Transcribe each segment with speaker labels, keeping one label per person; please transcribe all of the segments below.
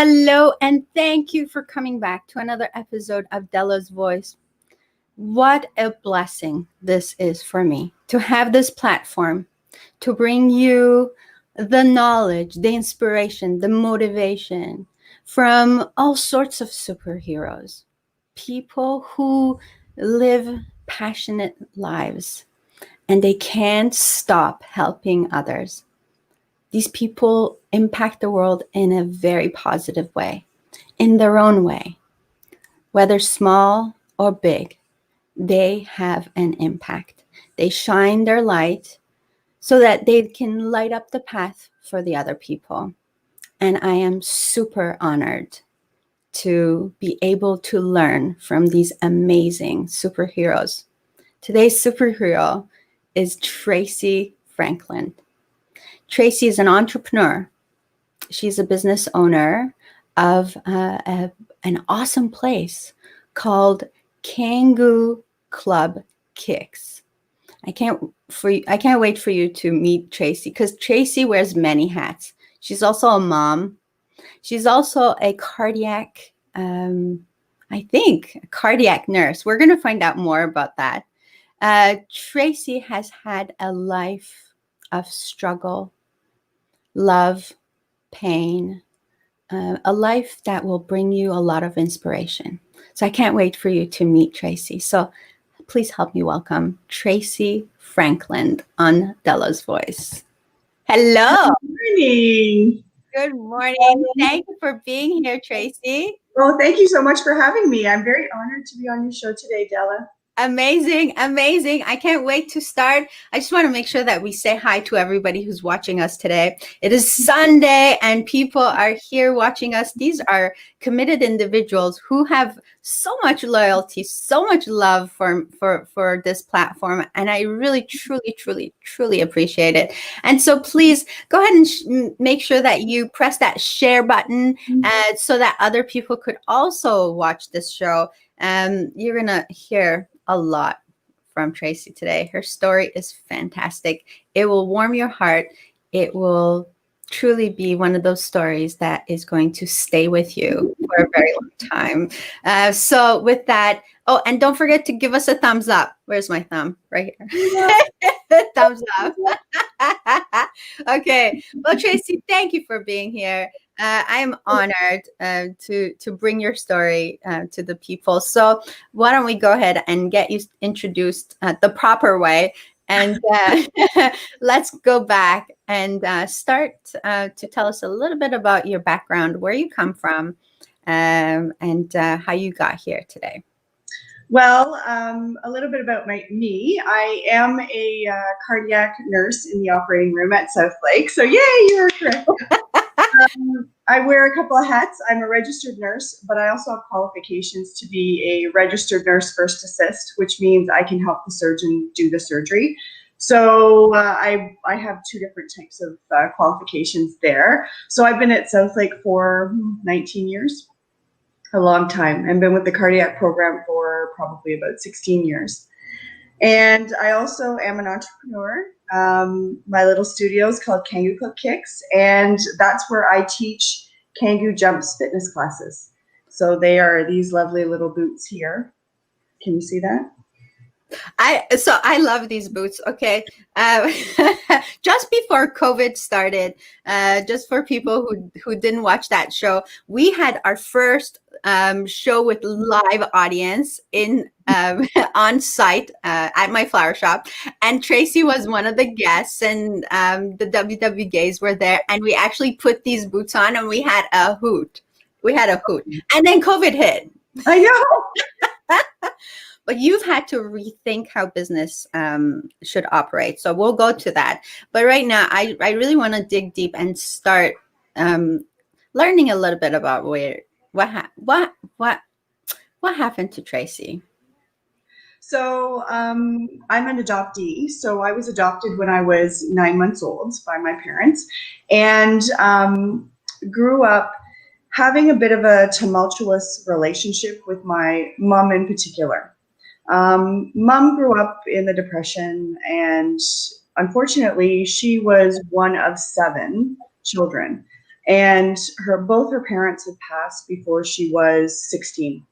Speaker 1: Hello, and thank you for coming back to another episode of Dela's Voice. What a blessing this is for me to have this platform to bring you the knowledge, the inspiration, the motivation from all sorts of superheroes, people who live passionate lives and they can't stop helping others. These people impact the world in a very positive way, in their own way. Whether small or big, they have an impact. They shine their light so that they can light up the path for the other people. And I am super honored to be able to learn from these amazing superheroes. Today's superhero is Tracy Frankland. Tracy is an entrepreneur. She's a business owner of an awesome place called Kangoo Club Kicks. I can't wait for you to meet Tracy because Tracy wears many hats. She's also a mom. She's also a cardiac nurse. We're going to find out more about that. Tracy has had a life of struggle, love, pain, a life that will bring you a lot of inspiration. So I can't wait for you to meet Tracy. So please help me welcome Tracy Frankland on Dela's Voice. Hello.
Speaker 2: Good morning.
Speaker 1: Good morning. Thank you for being here, Tracy.
Speaker 2: Well, thank you so much for having me. I'm very honored to be on your show today, Dela.
Speaker 1: Amazing. I can't wait to start. I just want to make sure that we say hi to everybody who's watching us today. It is Sunday and people are here watching us. These are committed individuals who have so much loyalty, so much love for this platform. And I really, truly appreciate it. And so please go ahead and make sure that you press that share button so that other people could also watch this show. You're going to hear a lot from Tracy today. Her story is fantastic. It will warm your heart. It will truly be one of those stories that is going to stay with you for a very long time. So with that, oh, and don't forget to give us a thumbs up. Where's my thumb? Right here. Thumbs up. Okay. Well, Tracy, thank you for being here. I am honored to bring your story to the people. So why don't we go ahead and get you introduced the proper way. And let's go back and start to tell us a little bit about your background, where you come from, and how you got here today.
Speaker 2: Well, a little bit about me. I am a cardiac nurse in the operating room at South Lake. So yay, you're correct. I wear a couple of hats. I'm a registered nurse, but I also have qualifications to be a registered nurse first assist, which means I can help the surgeon do the surgery. So I have two different types of qualifications there. So I've been at South Lake for 19 years, a long time. I've been with the cardiac program for probably about 16 years. And I also am an entrepreneur. My little studio is called Kangoo Club Kicks, and that's where I teach Kangoo jumps fitness classes. So they are these lovely little boots here. Can you see that?
Speaker 1: I love these boots. Okay. Just before COVID started, just for people who didn't watch that show, we had our first show with live audience in on site at my flower shop, and Tracy was one of the guests, and the WW gays were there, and we actually put these boots on, and we had a hoot. And then COVID hit.
Speaker 2: I know.
Speaker 1: But you've had to rethink how business should operate. So we'll go to that. But right now, I really want to dig deep and start learning a little bit about what happened to Tracy.
Speaker 2: So I'm an adoptee. So I was adopted when I was 9 months old by my parents, and grew up having a bit of a tumultuous relationship with my mom in particular. Mom grew up in the Depression, and unfortunately she was one of 7 children. and both her parents had passed before she was 16.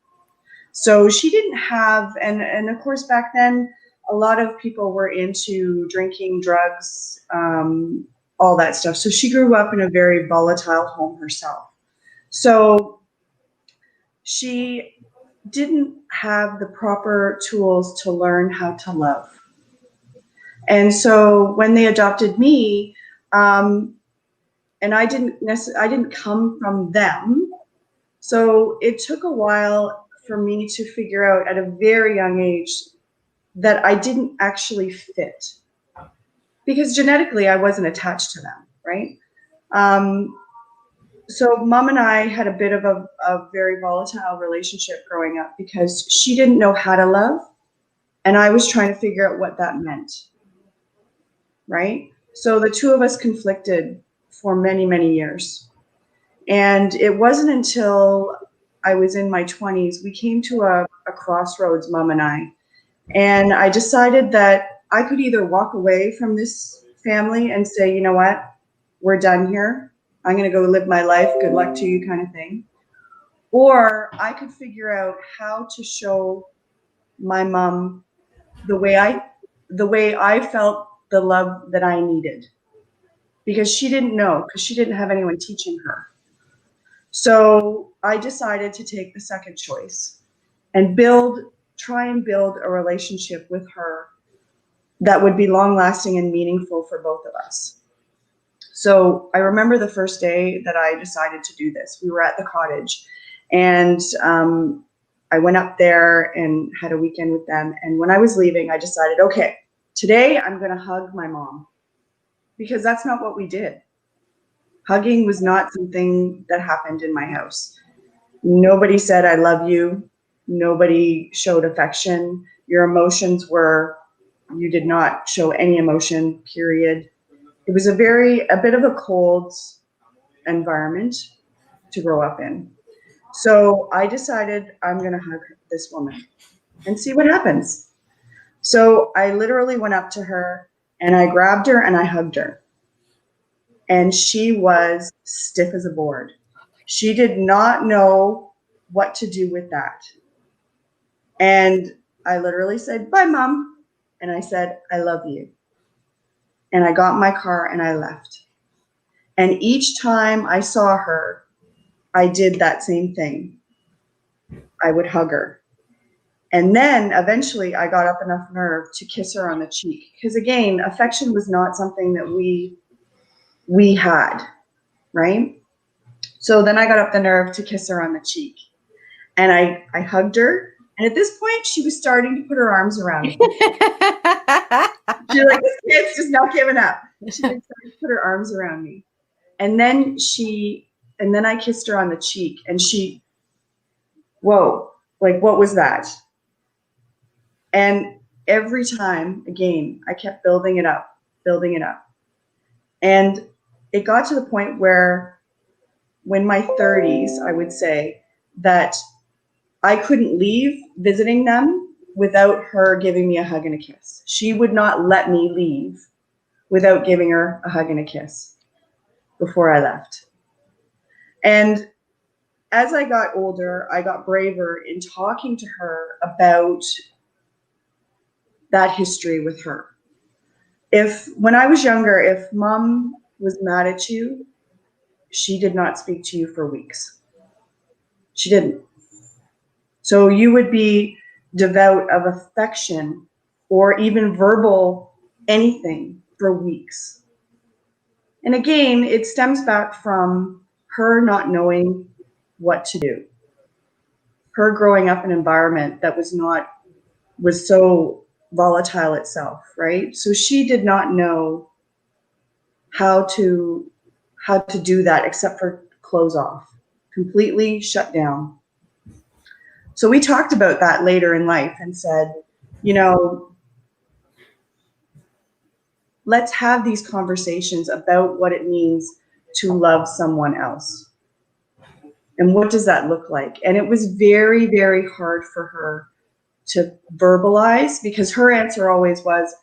Speaker 2: So she didn't have, and of course back then, a lot of people were into drinking, drugs, all that stuff. So she grew up in a very volatile home herself. So she didn't have the proper tools to learn how to love. And so when they adopted me, and I didn't come from them. So it took a while for me to figure out at a very young age that I didn't actually fit, because genetically I wasn't attached to them, right? So Mom and I had a bit of a very volatile relationship growing up, because she didn't know how to love, and I was trying to figure out what that meant, right? So the two of us conflicted for many, many years. And it wasn't until I was in my 20s, we came to a crossroads, Mom and I decided that I could either walk away from this family and say, you know what, we're done here. I'm going to go live my life. Good luck to you, kind of thing. Or I could figure out how to show my mom the way I felt the love that I needed, because she didn't know, because she didn't have anyone teaching her. So I decided to take the second choice and try and build a relationship with her that would be long lasting and meaningful for both of us. So I remember the first day that I decided to do this. We were at the cottage, and I went up there and had a weekend with them. And when I was leaving, I decided, okay, today I'm going to hug my mom, because that's not what we did. Hugging was not something that happened in my house. Nobody said, I love you. Nobody showed affection. Your emotions you did not show any emotion, period. It was a bit of a cold environment to grow up in. So I decided I'm going to hug this woman and see what happens. So I literally went up to her and I grabbed her and I hugged her. And she was stiff as a board. She did not know what to do with that. And I literally said, bye, Mom. And I said, I love you. And I got in my car and I left. And each time I saw her, I did that same thing. I would hug her. And then eventually I got up enough nerve to kiss her on the cheek. Because again, affection was not something that we had, right? So then I got up the nerve to kiss her on the cheek. And I hugged her. And at this point, she was starting to put her arms around me. She's like, this kid's just not giving up. She started to put her arms around me. And then I kissed her on the cheek, and whoa, like, what was that? And every time, again, I kept building it up. And it got to the point where, when my 30s, I would say that I couldn't leave visiting them without her giving me a hug and a kiss. She would not let me leave without giving her a hug and a kiss before I left. And as I got older, I got braver in talking to her about that history with her. When I was younger, if Mom was mad at you, she did not speak to you for weeks. She didn't. So you would be devout of affection or even verbal anything for weeks. And again, it stems back from her not knowing what to do. Her growing up in an environment that was so volatile itself, right? So she did not know how to do that except for close off, completely shut down. So we talked about that later in life and said, let's have these conversations about what it means to love someone else. And what does that look like? And it was very, very hard for her to verbalize, because her answer always was,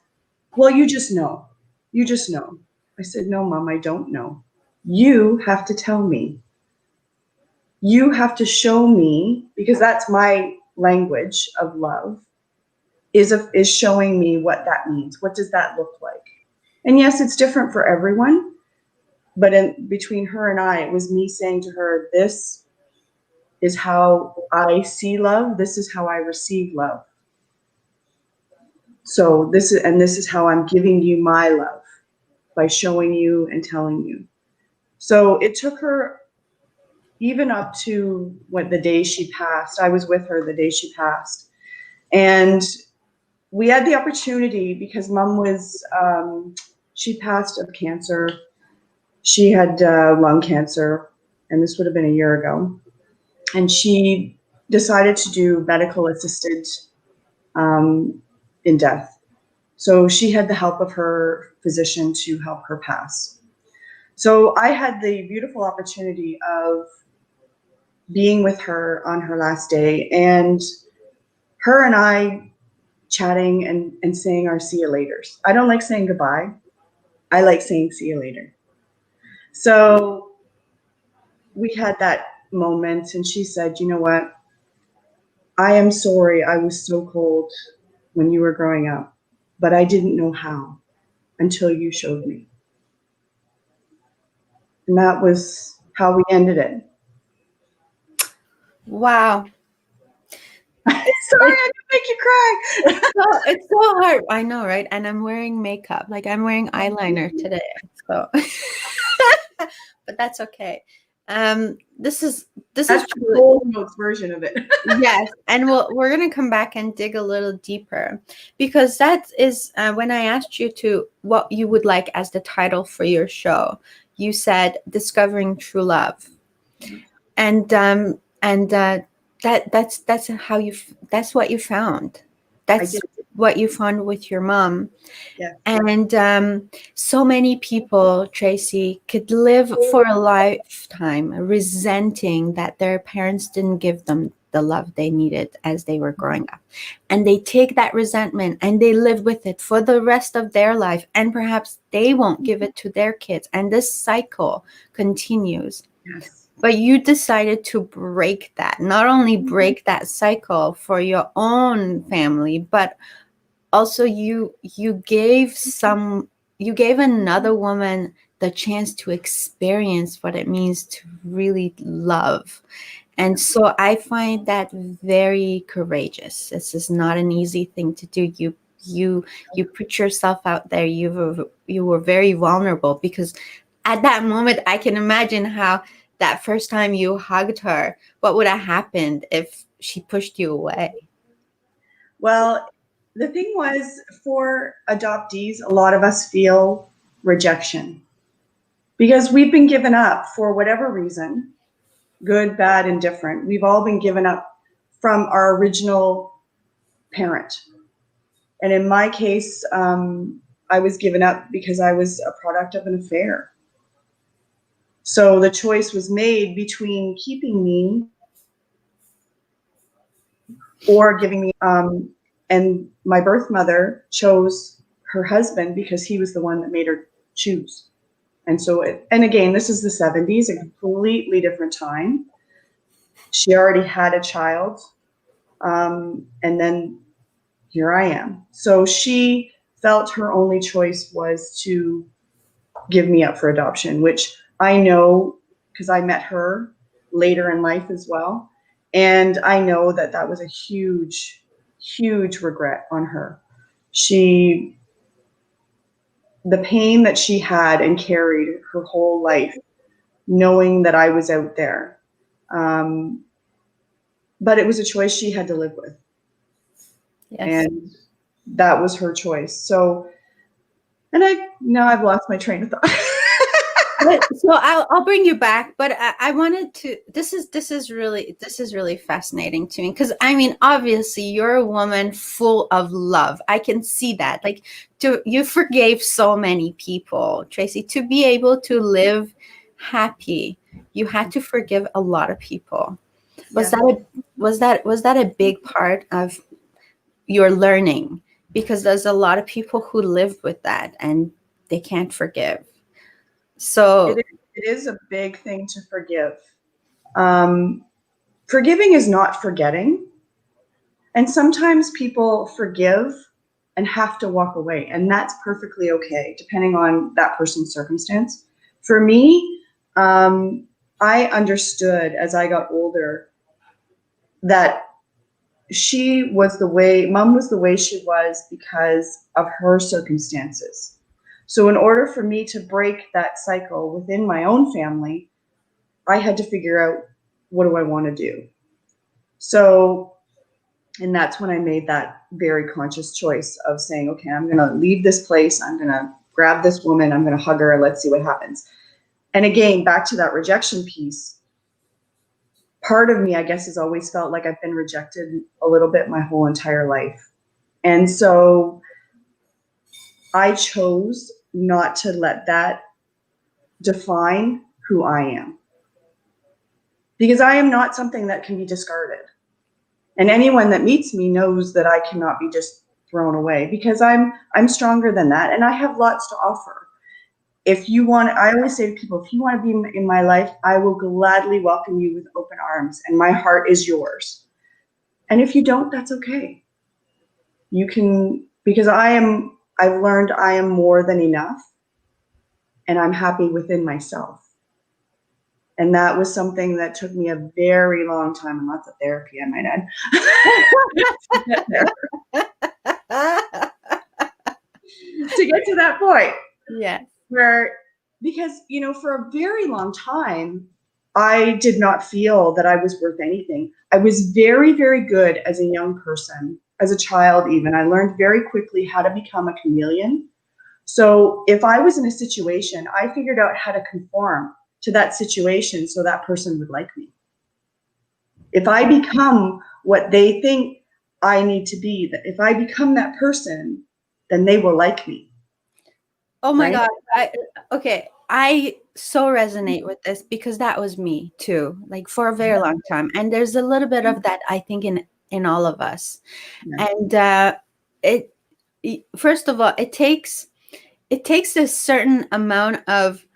Speaker 2: well, you just know. I said, no, Mom, I don't know. You have to tell me. You have to show me, because that's my language of love, is showing me what that means. What does that look like? And yes, it's different for everyone, but between her and I, it was me saying to her, this is how I see love. This is how I receive love. So this is how I'm giving you my love, by showing you and telling you. So it took her even up to the day she passed. I was with her the day she passed. And we had the opportunity, because Mom was, she passed of cancer. She had lung cancer, and this would have been a year ago. And she decided to do medical assisted in death. So she had the help of her physician to help her pass. So I had the beautiful opportunity of being with her on her last day, and her and I chatting and saying our see you laters. I don't like saying goodbye. I like saying see you later. So we had that moment, and she said, you know what? I am sorry I was so cold when you were growing up, but I didn't know how until you showed me. And that was how we ended it.
Speaker 1: Wow.
Speaker 2: Sorry, I can make you cry.
Speaker 1: It's so hard. I know, right? And I'm wearing makeup. Like, I'm wearing eyeliner today. So but that's okay. This is
Speaker 2: That's the Gold Notes version of it.
Speaker 1: yes, and we're gonna come back and dig a little deeper, because that is when I asked you to what you would like as the title for your show, you said Discovering True Love, and that's how that's what you found. That's what you found with your mom.
Speaker 2: Yeah.
Speaker 1: And so many people, Tracy, could live for a lifetime resenting that their parents didn't give them the love they needed as they were growing up. And they take that resentment and they live with it for the rest of their life. And perhaps they won't give it to their kids. And this cycle continues.
Speaker 2: Yes.
Speaker 1: But you decided to break that, not only break that cycle for your own family, but also you gave another woman the chance to experience what it means to really love. And so I find that very courageous. This is not an easy thing to do. You put yourself out there. You were very vulnerable, because at that moment I can imagine how that first time you hugged her, what would have happened if she pushed you away?
Speaker 2: Well, the thing was, for adoptees, a lot of us feel rejection because we've been given up for whatever reason, good, bad, indifferent. We've all been given up from our original parent. And in my case, I was given up because I was a product of an affair. So the choice was made between keeping me or giving me, and my birth mother chose her husband because he was the one that made her choose. And so, and again, this is the 70s, a completely different time. She already had a child, and then here I am. So she felt her only choice was to give me up for adoption, which I know because I met her later in life as well. And I know that that was a huge, huge regret on her. The pain that she had and carried her whole life, knowing that I was out there. But it was a choice she had to live with. Yes. And that was her choice. So, and now I've lost my train of thought.
Speaker 1: So I'll bring you back, but I wanted to. This is really fascinating to me, because I mean, obviously, you're a woman full of love. I can see that. Like, you forgave so many people, Tracy. To be able to live happy, you had to forgive a lot of people. Was that a big part of your learning? Because there's a lot of people who live with that and they can't forgive. So
Speaker 2: It is a big thing to forgive. Forgiving is not forgetting. And sometimes people forgive and have to walk away, and that's perfectly okay, depending on that person's circumstance. For me, I understood as I got older that mom was the way she was because of her circumstances. So in order for me to break that cycle within my own family, I had to figure out, what do I want to do? So, and that's when I made that very conscious choice of saying, okay, I'm going to leave this place. I'm going to grab this woman. I'm going to hug her. Let's see what happens. And again, back to that rejection piece, part of me, I guess, has always felt like I've been rejected a little bit my whole entire life. And so I chose not to let that define who I am, because I am not something that can be discarded. And anyone that meets me knows that I cannot be just thrown away, because I'm stronger than that, and I have lots to offer. If you want, I always say to people, if you want to be in my life, I will gladly welcome you with open arms, and my heart is yours. And if you don't, that's okay. You can, because I've learned I am more than enough, and I'm happy within myself. And that was something that took me a very long time and lots of therapy, I might add, to get to that point.
Speaker 1: Yeah.
Speaker 2: Where, because, for a very long time, I did not feel that I was worth anything. I was very, very good as a young person, as a child even. I learned very quickly how to become a chameleon. So if I was in a situation, I figured out how to conform to that situation so that person would like me. If I become what they think I need to be, that if I become that person, then they will like me.
Speaker 1: Oh my
Speaker 2: Right?
Speaker 1: God. I so resonate with this, because that was me too, like for a very long time. And there's a little bit of that, I think, in all of us.
Speaker 2: Yeah.
Speaker 1: And first of all, it takes a certain amount of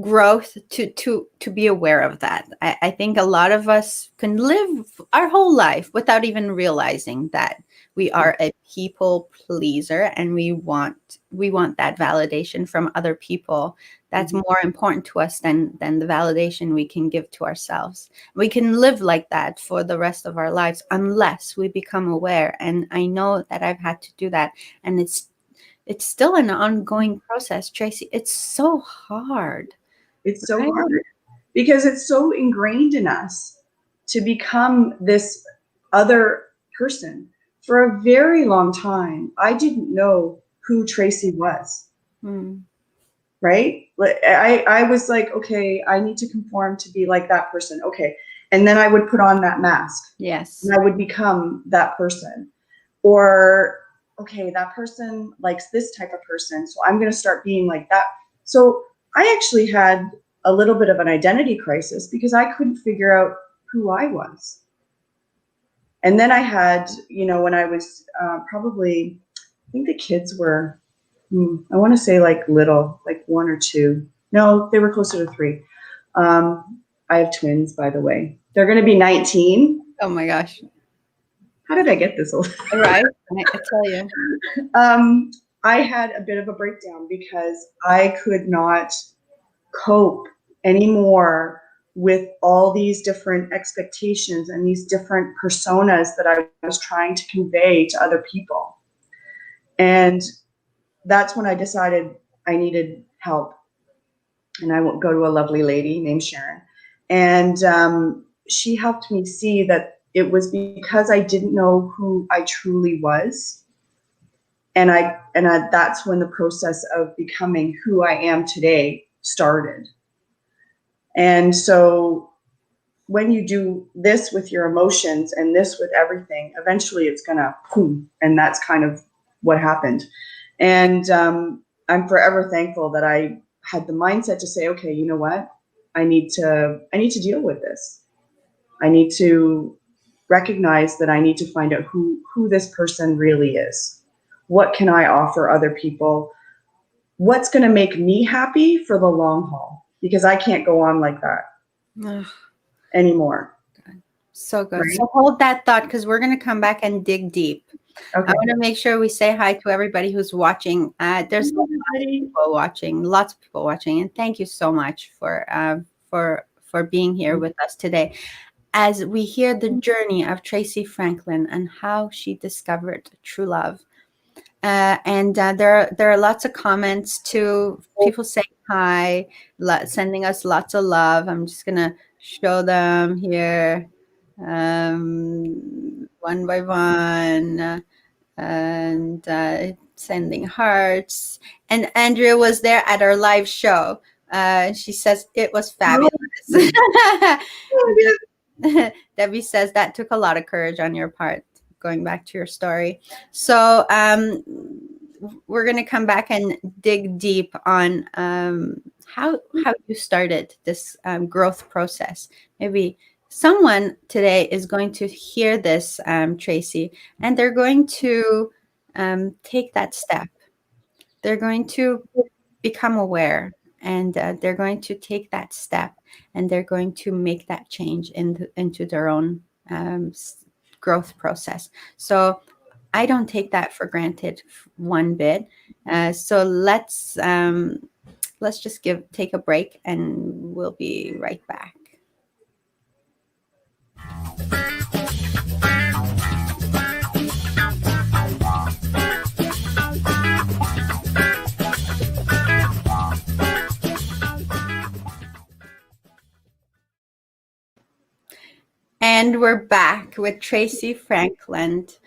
Speaker 1: growth to be aware of that. I think a lot of us can live our whole life without even realizing that we are a people pleaser, and we want that validation from other people. That's more important to us than the validation we can give to ourselves. We can live like that for the rest of our lives unless we become aware. And I know that I've had to do that, and it's still an ongoing process, Tracy. It's so hard.
Speaker 2: It's so
Speaker 1: Right?
Speaker 2: hard because it's so ingrained in us to become this other person. For a very long time, I didn't know who Tracy was. Right? I was like, okay, I need to conform to be like that person. Okay. And then I would put on that mask.
Speaker 1: Yes.
Speaker 2: And I would become that person. Or, okay, that person likes this type of person, so I'm going to start being like that. So I actually had a little bit of an identity crisis because I couldn't figure out who I was. And then I had, when I was probably, I think the kids were, I want to say like little, like 1 or 2. No, they were closer to 3. I have twins, by the way. They're going to be 19.
Speaker 1: Oh my gosh.
Speaker 2: How did I get this old?
Speaker 1: Right? I tell you.
Speaker 2: I had a bit of a breakdown because I could not cope anymore with all these different expectations and these different personas that I was trying to convey to other people. And that's when I decided I needed help. And I will go to a lovely lady named Sharon. And she helped me see that it was because I didn't know who I truly was. And that's when the process of becoming who I am today started. And so when you do this with your emotions and this with everything, eventually it's gonna boom, and that's kind of what happened. And I'm forever thankful that I had the mindset to say, okay, you know what? I need to deal with this. I need to recognize that I need to find out who this person really is. What can I offer other people? what's going to make me happy for the long haul, because I can't go on like that
Speaker 1: Ugh,
Speaker 2: anymore.
Speaker 1: so good.
Speaker 2: Right?
Speaker 1: So hold that thought, because we're going to come back and dig deep.
Speaker 2: Okay.
Speaker 1: I want to make sure we say hi to everybody who's watching. There's lots of people watching, and thank you so much for being here with us today, as we hear the journey of Tracy Frankland and how she discovered true love. And there are lots of comments too. People saying hi, sending us lots of love. I'm just gonna show them here, one by one, and sending hearts. And Andrea was there at our live show. She says it was fabulous. Debbie says that took a lot of courage on your part, going back to your story. So we're going to come back and dig deep on how you started this growth process. Maybe someone today is going to hear this, Tracy, and they're going to take that step. They're going to become aware, and they're going to take that step, and they're going to make that change into their own growth process. So I don't take that for granted one bit. So let's just take a break, and we'll be right back. And we're back with Tracy Frankland.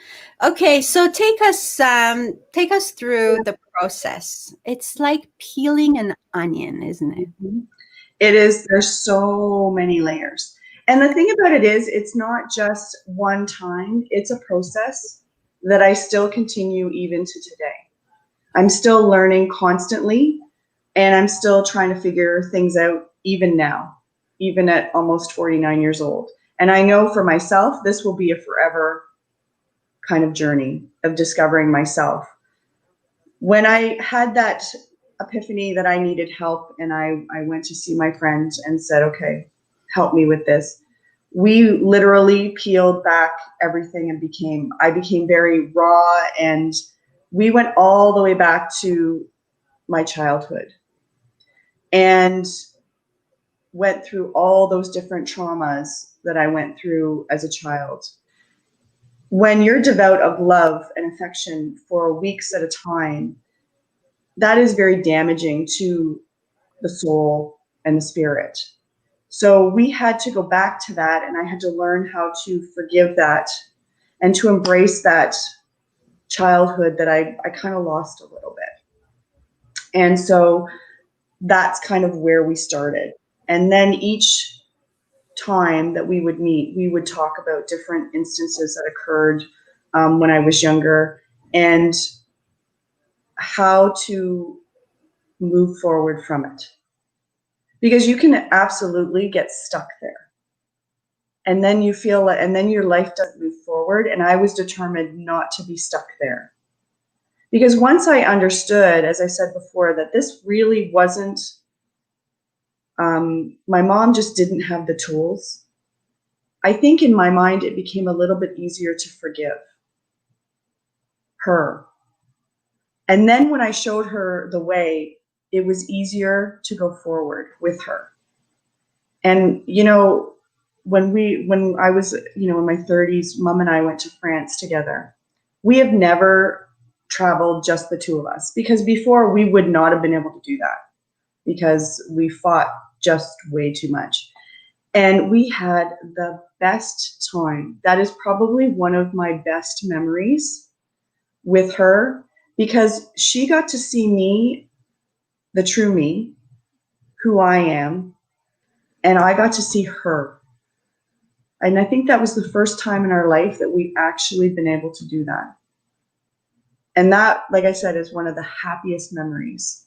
Speaker 1: Okay, so take us through the process. It's like peeling an onion, isn't it?
Speaker 2: It is. There's so many layers. And the thing about it is, it's not just one time. It's a process that I still continue even to today. I'm still learning constantly, and I'm still trying to figure things out even now, even at almost 49 years old. And I know for myself, this will be a forever kind of journey of discovering myself. When I had that epiphany that I needed help, and I went to see my friend and said, okay, help me with this. We literally peeled back everything and I became very raw, and we went all the way back to my childhood and went through all those different traumas that I went through as a child. When you're devout of love and affection for weeks at a time, that is very damaging to the soul and the spirit. So we had to go back to that, and I had to learn how to forgive that and to embrace that childhood that I kind of lost a little bit. And so that's kind of where we started. And then each time that we would meet, we would talk about different instances that occurred when I was younger, and how to move forward from it. Because you can absolutely get stuck there. And then you feel like, and then your life doesn't move forward. And I was determined not to be stuck there. Because once I understood, as I said before, that this really wasn't, my mom just didn't have the tools. I think in my mind, it became a little bit easier to forgive her. And then when I showed her the way, it was easier to go forward with her. And, you know, when I was, you know, in my 30s, Mom and I went to France together. We have never traveled just the two of us, because before we would not have been able to do that, because we fought just way too much. And we had the best time. That is probably one of my best memories with her, because she got to see me, the true me, who I am, and I got to see her. And I think that was the first time in our life that we've actually been able to do that. And that, like I said, is one of the happiest memories.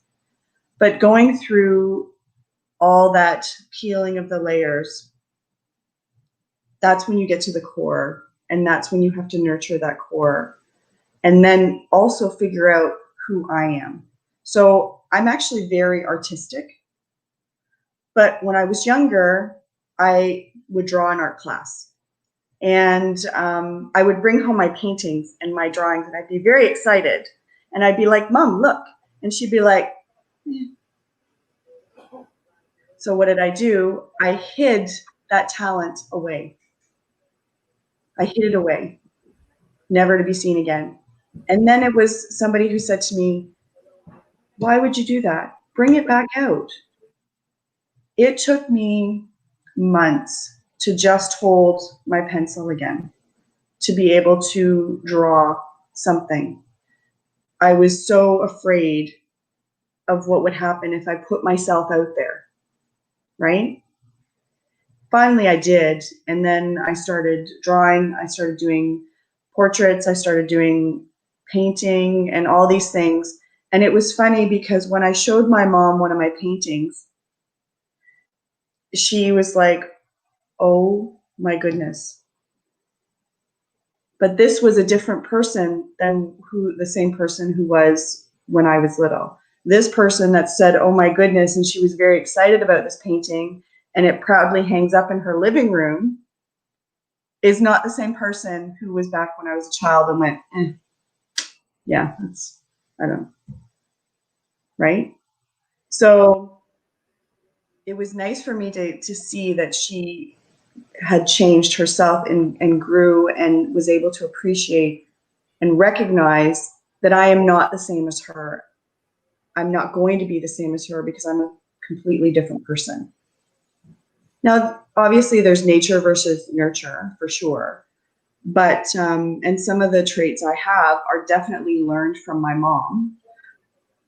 Speaker 2: But going through all that peeling of the layers, that's when you get to the core, and that's when you have to nurture that core, and then also figure out who I am. So I'm actually very artistic. But when I was younger, I would draw in art class. And I would bring home my paintings and my drawings, and I'd be very excited. And I'd be like, Mom, look. And she'd be like, "Eh." So what did I do? I hid that talent away. I hid it away, never to be seen again. And then it was somebody who said to me, why would you do that? Bring it back out. It took me months to just hold my pencil again, to be able to draw something. I was so afraid of what would happen if I put myself out there, right? Finally, I did. And then I started drawing. I started doing portraits. I started doing painting and all these things. And it was funny because when I showed my mom one of my paintings, she was like, oh my goodness. But this was a different person than the same person who was when I was little. This person that said, oh my goodness, and she was very excited about this painting, and it proudly hangs up in her living room, is not the same person who was back when I was a child and went, yeah, I don't know. Right? So it was nice for me to see that she had changed herself and grew and was able to appreciate and recognize that I am not the same as her. I'm not going to be the same as her because I'm a completely different person. Now, obviously, there's nature versus nurture for sure. But, and some of the traits I have are definitely learned from my mom.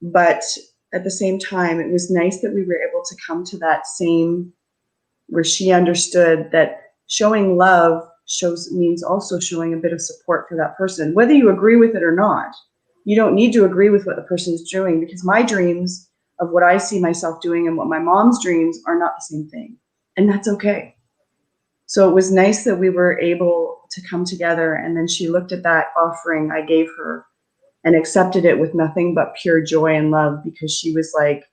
Speaker 2: But at the same time, it was nice that we were able to come to that same, where she understood that showing love means also showing a bit of support for that person, whether you agree with it or not. You don't need to agree with what the person is doing, because my dreams of what I see myself doing and what my mom's dreams are not the same thing. And that's okay. So it was nice that we were able to come together, and then she looked at that offering I gave her and accepted it with nothing but pure joy and love, because she was like,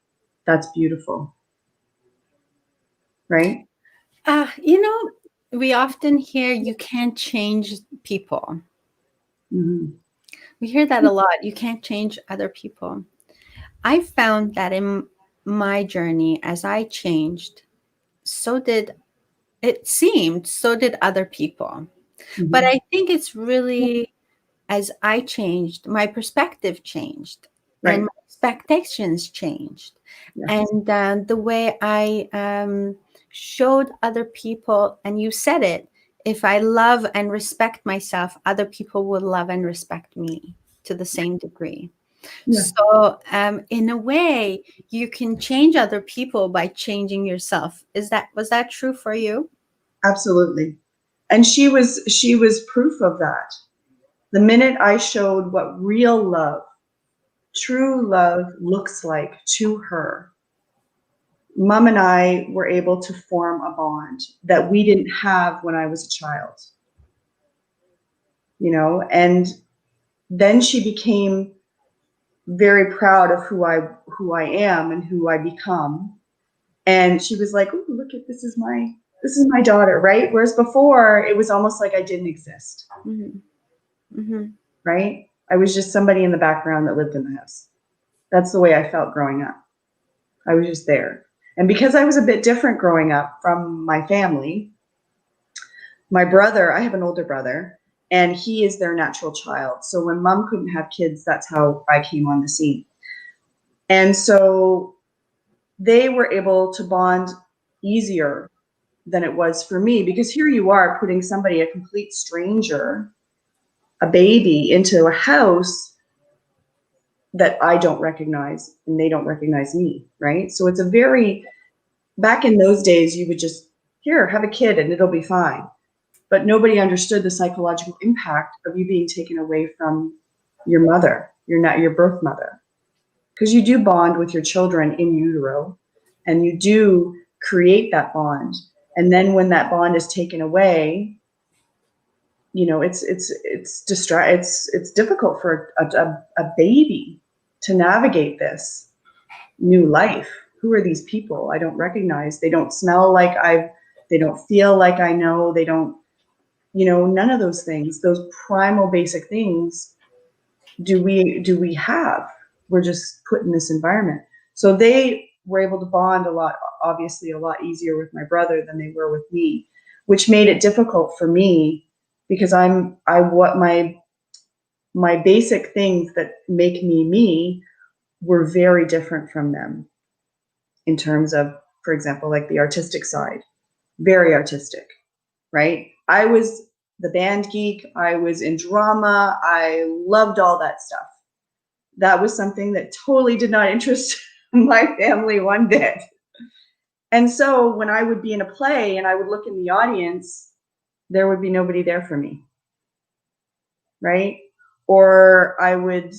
Speaker 2: that's beautiful. Right?
Speaker 1: You know, we often hear you can't change people.
Speaker 2: Mm-hmm.
Speaker 1: We hear that a lot. You can't change other people. I found that in my journey, as I changed, so did so did other people.
Speaker 2: Mm-hmm.
Speaker 1: But I think it's really, as I changed, my perspective changed,
Speaker 2: Right.
Speaker 1: and my expectations changed.
Speaker 2: Yes.
Speaker 1: And the way I showed other people, and you said it, if I love and respect myself, other people will love and respect me to the same degree.
Speaker 2: Yeah.
Speaker 1: So in a way, you can change other people by changing yourself. Was that true for you?
Speaker 2: Absolutely. And she was proof of that. The minute I showed what real love, true love looks like to her, Mom and I were able to form a bond that we didn't have when I was a child. You know, and then she became very proud of who I am and who I become. And she was like, "Oh, look at this is my daughter," right? Whereas before it was almost like I didn't exist.
Speaker 1: Mm-hmm. Mm-hmm.
Speaker 2: Right? I was just somebody in the background that lived in the house. That's the way I felt growing up. I was just there. And because I was a bit different growing up from my family, my brother, I have an older brother, and he is their natural child. So when Mom couldn't have kids, that's how I came on the scene. And so they were able to bond easier than it was for me, because here you are putting somebody, a complete stranger, a baby, into a house that I don't recognize and they don't recognize me, right? So it's back in those days, you would just, here, have a kid and it'll be fine. But nobody understood the psychological impact of you being taken away from your mother, your birth mother. Because you do bond with your children in utero, and you do create that bond. And then when that bond is taken away, you know, it's difficult for a baby. to navigate this new life. Who are these people I don't recognize? They don't smell like they don't feel like I know, they don't, none of those things, those primal basic things do we have. We're just put in this environment. So they were able to bond a lot, obviously a lot easier with my brother than they were with me, which made it difficult for me because what my basic things that make me were very different from them in terms of, for example, like the artistic side, very artistic, right? I was the band geek. I was in drama. I loved all that stuff. That was something that totally did not interest my family one bit. And so when I would be in a play and I would look in the audience, there would be nobody there for me, right? Or I would,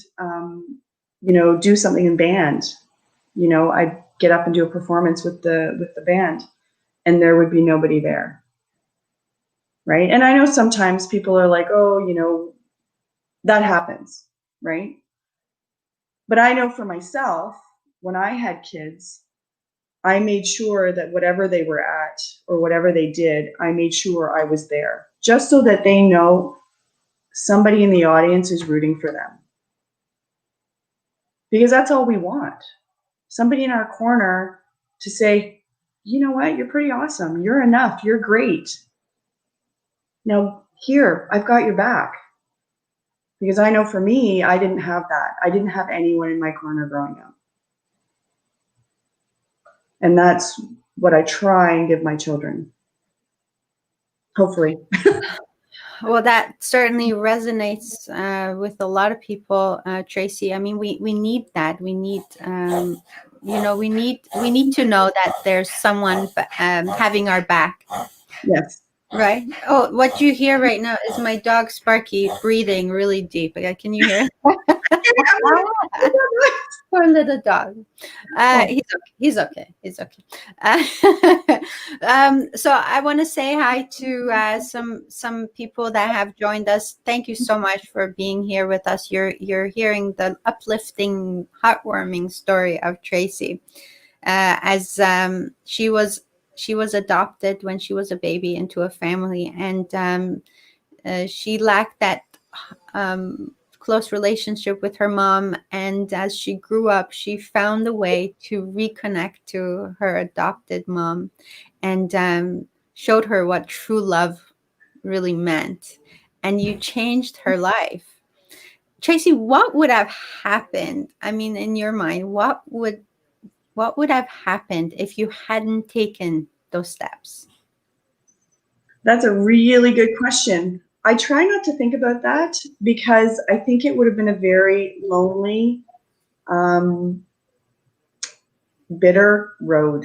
Speaker 2: do something in band. I'd get up and do a performance with the band, and there would be nobody there, right? And I know sometimes people are like, oh, that happens, right? But I know for myself, when I had kids, I made sure that whatever they were at or whatever they did, I made sure I was there, just so that they know somebody in the audience is rooting for them. Because that's all we want. Somebody in our corner to say, you know what, you're pretty awesome. You're enough. You're great. Now, here, I've got your back. Because I know for me, I didn't have that. I didn't have anyone in my corner growing up. And that's what I try and give my children. Hopefully.
Speaker 1: Well, that certainly resonates with a lot of people, Tracy. I mean, we need that. We need, we need to know that there's someone having our back.
Speaker 2: Yes.
Speaker 1: Right. Oh, what you hear right now is my dog Sparky breathing really deep. Can you hear it? Poor little dog. He's okay. He's okay. So I want to say hi to some people that have joined us. Thank you so much for being here with us. You're hearing the uplifting, heartwarming story of Tracy, as she was adopted when she was a baby into a family, and she lacked that close relationship with her mom. And as she grew up, she found a way to reconnect to her adopted mom, and showed her what true love really meant. And you changed her life. Tracy, what would have happened? I mean, in your mind, what would have happened if you hadn't taken those steps?
Speaker 2: That's a really good question. I try not to think about that because I think it would have been a very lonely, bitter road.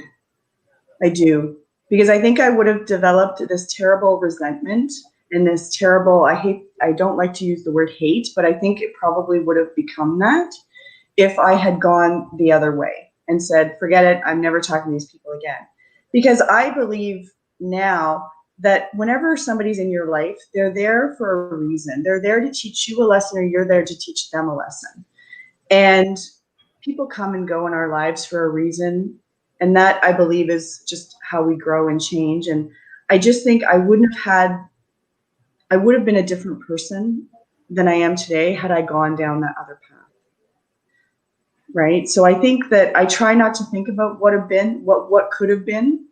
Speaker 2: I do. Because I think I would have developed this terrible resentment and this terrible, I don't like to use the word hate, but I think it probably would have become that if I had gone the other way and said, forget it, I'm never talking to these people again. Because I believe now that whenever somebody's in your life, they're there for a reason. They're there to teach you a lesson, or you're there to teach them a lesson. And people come and go in our lives for a reason. And that, I believe, is just how we grow and change. And I just think I would have been a different person than I am today had I gone down that other path. Right? So I think that I try not to think about what have been, what could have been.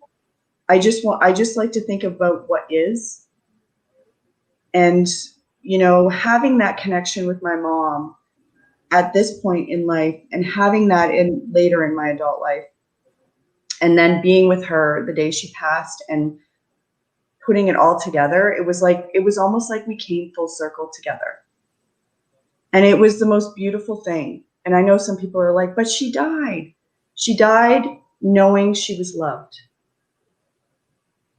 Speaker 2: I just like to think about what is. And, having that connection with my mom at this point in life, and having that later in my adult life, and then being with her the day she passed and putting it all together, it was almost like we came full circle together. And it was the most beautiful thing. And I know some people are like, but she died. She died knowing she was loved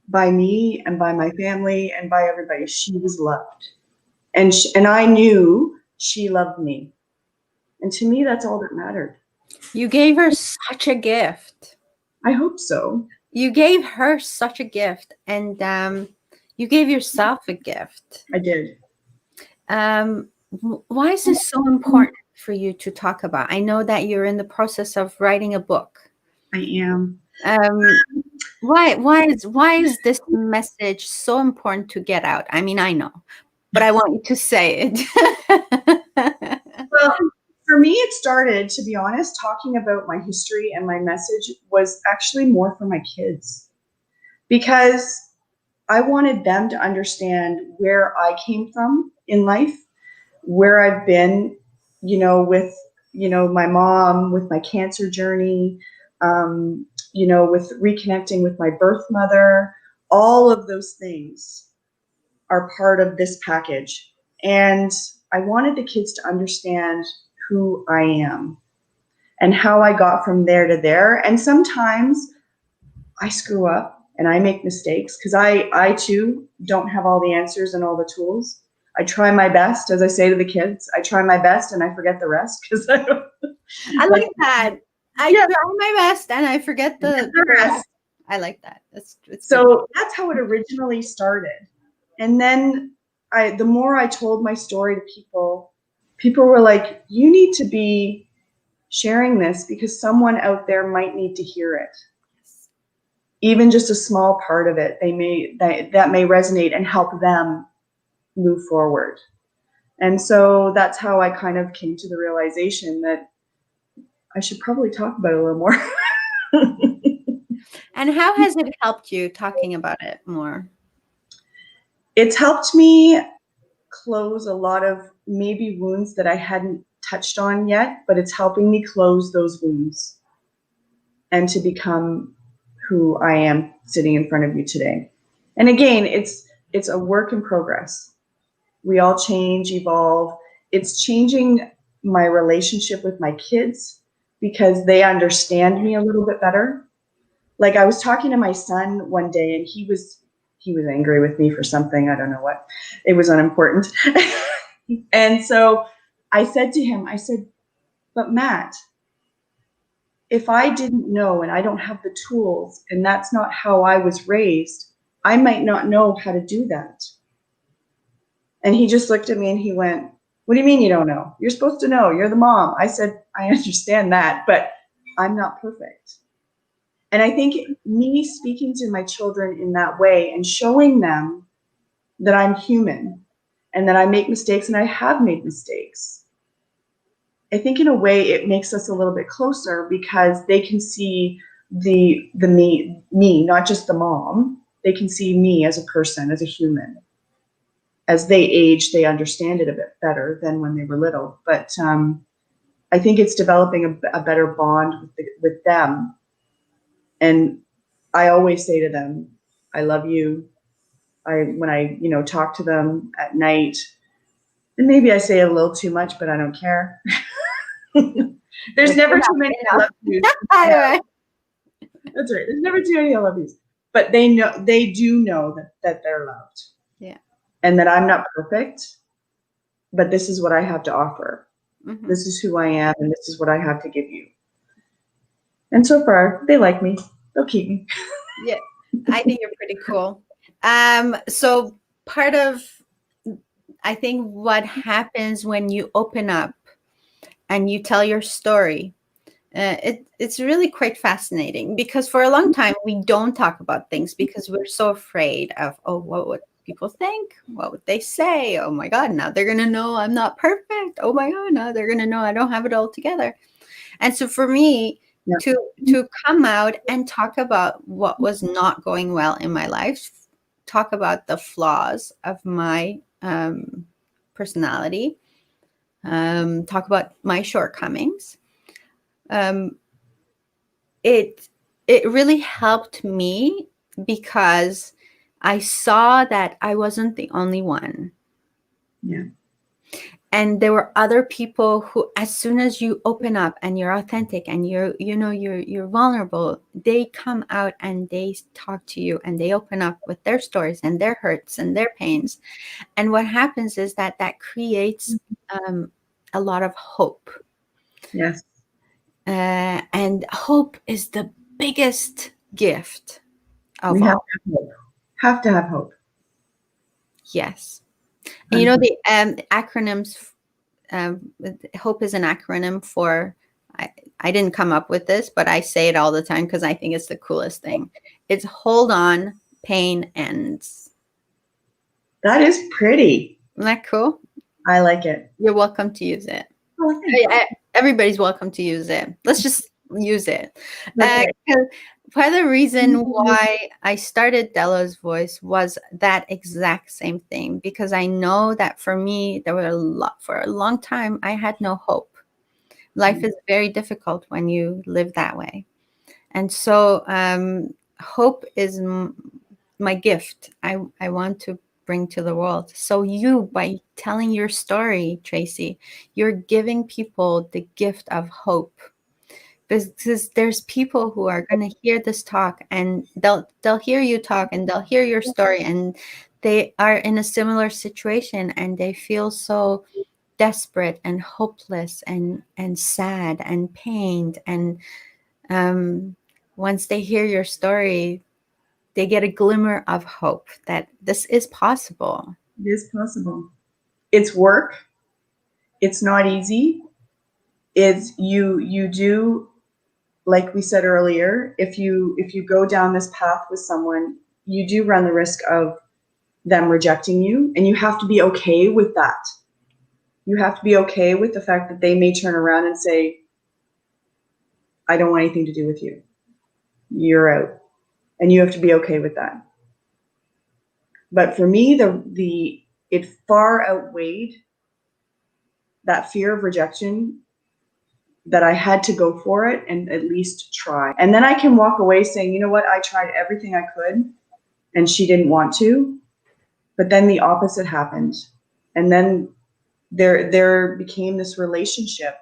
Speaker 2: by me and by my family and by everybody. She was loved. And I knew she loved me. And to me, that's all that mattered.
Speaker 1: You gave her such a gift.
Speaker 2: I hope so.
Speaker 1: You gave her such a gift, and you gave yourself a gift.
Speaker 2: I did.
Speaker 1: Why is this so important for you to talk about? I know that you're in the process of writing a book.
Speaker 2: I am.
Speaker 1: Why is this message so important to get out? I mean, I know, but I want you to say it.
Speaker 2: Well, for me, it started, to be honest, talking about my history and my message was actually more for my kids, because I wanted them to understand where I came from in life, where I've been, with, my mom, with my cancer journey, with reconnecting with my birth mother. All of those things are part of this package. And I wanted the kids to understand who I am and how I got from there to there. And sometimes I screw up and I make mistakes, because I too don't have all the answers and all the tools. I try my best, as I say to the kids, I try my best and I forget the rest, because I don't.
Speaker 1: I like that. I try my best and I forget the rest. I like that. It's
Speaker 2: So
Speaker 1: good.
Speaker 2: that's how it originally started. And then the more I told my story to people, people were like, you need to be sharing this because someone out there might need to hear it. Even just a small part of it, that may resonate and help them move forward. And so that's how I kind of came to the realization that I should probably talk about it a little more.
Speaker 1: And how has it helped you talking about it more?
Speaker 2: It's helped me close a lot of maybe wounds that I hadn't touched on yet, but it's helping me close those wounds and to become who I am sitting in front of you today. And again, it's a work in progress. We all change, evolve. It's changing my relationship with my kids because they understand me a little bit better. Like, I was talking to my son one day and he was angry with me for something. I don't know what. It was unimportant. And so I said to him, but Matt, if I didn't know and I don't have the tools and that's not how I was raised, I might not know how to do that. And he just looked at me and he went, what do you mean you don't know? You're supposed to know. You're the mom. I said, I understand that, but I'm not perfect. And I think me speaking to my children in that way and showing them that I'm human and that I make mistakes and I have made mistakes, I think in a way it makes us a little bit closer because they can see the me, not just the mom. They can see me as a person, as a human. As they age, they understand it a bit better than when they were little. But I think it's developing a better bond with them. And I always say to them, I love you. When I talk to them at night, and maybe I say a little too much, but I don't care. There's never too many I love yous. Yeah. That's right. There's never too many I love yous. But they do know that they're loved.
Speaker 1: Yeah.
Speaker 2: And that I'm not perfect, but this is what I have to offer.
Speaker 1: Mm-hmm.
Speaker 2: This is who I am, and this is what I have to give you. And so far, they like me. They'll keep me.
Speaker 1: Yeah, I think you're pretty cool. So part of, I think, what happens when you open up and you tell your story, it's really quite fascinating because for a long time we don't talk about things because we're so afraid of, oh, what would people think? What would they say? Oh my God, now they're gonna know I'm not perfect. Oh my God, now they're gonna know I don't have it all together. And so for me, to come out and talk about what was not going well in my life, talk about the flaws of my personality, talk about my shortcomings. It really helped me because I saw that I wasn't the only one.
Speaker 2: Yeah.
Speaker 1: And there were other people who, as soon as you open up and you're authentic and you're vulnerable, they come out and they talk to you and they open up with their stories and their hurts and their pains. And what happens is that creates a lot of hope.
Speaker 2: Yes.
Speaker 1: And hope is the biggest gift of
Speaker 2: We have
Speaker 1: all.
Speaker 2: to have hope. Have to have hope.
Speaker 1: Yes. And the acronyms hope is an acronym for, I didn't come up with this, but I say it all the time because I think it's the coolest thing. It's hold on, pain ends.
Speaker 2: That is pretty.
Speaker 1: Isn't that cool?
Speaker 2: I like it.
Speaker 1: You're welcome to use it.
Speaker 2: Oh,
Speaker 1: Everybody's welcome to use it. Let's just use it.
Speaker 2: okay.
Speaker 1: Part of the reason why I started Dela's Voice was that exact same thing, because I know that for me, for a long time, I had no hope. Life is very difficult when you live that way. And so hope is my gift. I want to bring to the world. So you, by telling your story, Tracy, you're giving people the gift of hope. Because there's people who are going to hear this talk, and they'll hear you talk, and they'll hear your story, and they are in a similar situation, and they feel so desperate and hopeless and sad and pained. And once they hear your story, they get a glimmer of hope that this is possible.
Speaker 2: It is possible. It's work. It's not easy. It's you do, like we said earlier, if you go down this path with someone, you do run the risk of them rejecting you, and you have to be okay with that. You have to be okay with the fact that they may turn around and say, I don't want anything to do with you. You're out. And you have to be okay with that. But for me, it far outweighed that fear of rejection, that I had to go for it and at least try. And then I can walk away saying, you know what, I tried everything I could and she didn't want to. But then the opposite happened. And then there became this relationship.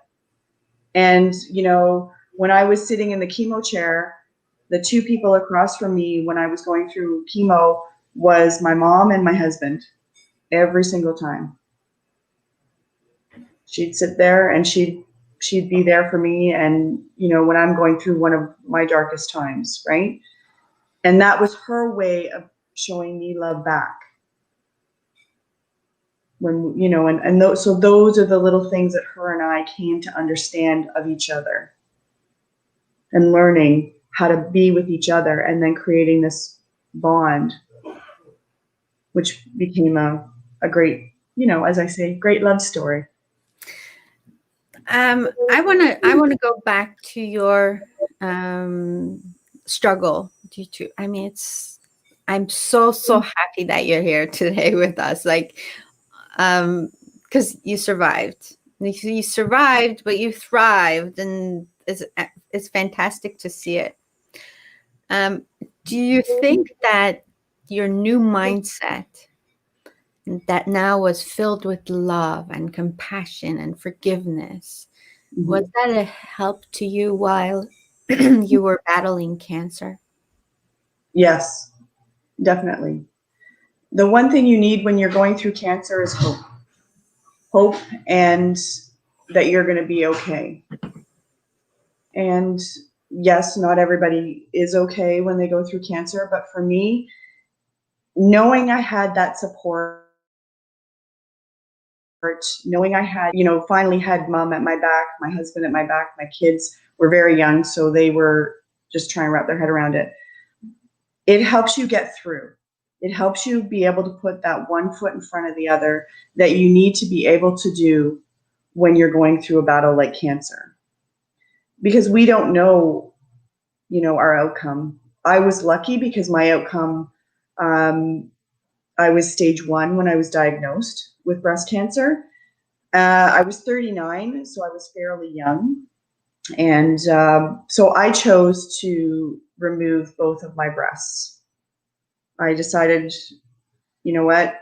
Speaker 2: And, you know, when I was sitting in the chemo chair, the two people across from me when I was going through chemo was my mom and my husband every single time. She'd sit there and she'd be there for me, and you know, when I'm going through one of my darkest times, right? And that was her way of showing me love back. When, you know, so those are the little things that her and I came to understand of each other, and learning how to be with each other, and then creating this bond, which became a great, you know, as I say, great love story.
Speaker 1: I want to go back to your struggle due to, I mean, I'm so happy that you're here today with us. Like, because you survived, but you thrived, and it's fantastic to see it. Do you think that your new mindset that now was filled with love and compassion and forgiveness, was that a help to you while you were battling cancer?
Speaker 2: Yes, definitely. The one thing you need when you're going through cancer is hope. Hope, and that you're going to be okay. And yes, not everybody is okay when they go through cancer, but for me, knowing I had that support, knowing I had, you know, finally had mom at my back, my husband at my back, my kids were very young, so they were just trying to wrap their head around it. It helps you get through. It helps you be able to put that one foot in front of the other that you need to be able to do when you're going through a battle like cancer. Because we don't know, you know, our outcome. I was lucky because my outcome, I was stage 1 when I was diagnosed with breast cancer. I was 39, so I was fairly young. And so I chose to remove both of my breasts. I decided, you know what,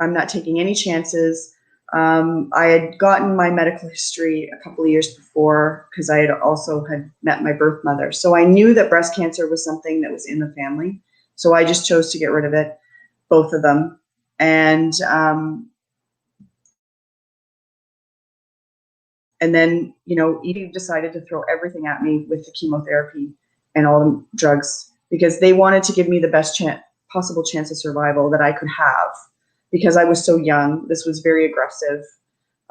Speaker 2: I'm not taking any chances. I had gotten my medical history a couple of years before, because I had also met my birth mother. So I knew that breast cancer was something that was in the family. So I just chose to get rid of it, both of them. And then, you know, Edie decided to throw everything at me with the chemotherapy and all the drugs, because they wanted to give me the best possible chance of survival that I could have, because I was so young. This was very aggressive.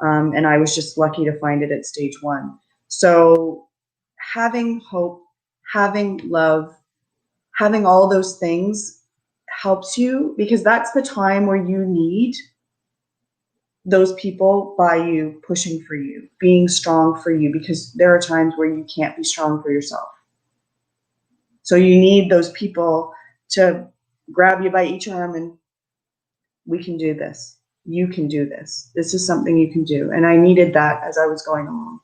Speaker 2: And I was just lucky to find it at stage 1. So having hope, having love, having all those things helps you, because that's the time where you need those people by you, pushing for you, being strong for you, because there are times where you can't be strong for yourself. So you need those people to grab you by each arm and, we can do this. You can do this. This is something you can do. And I needed that as I was going along.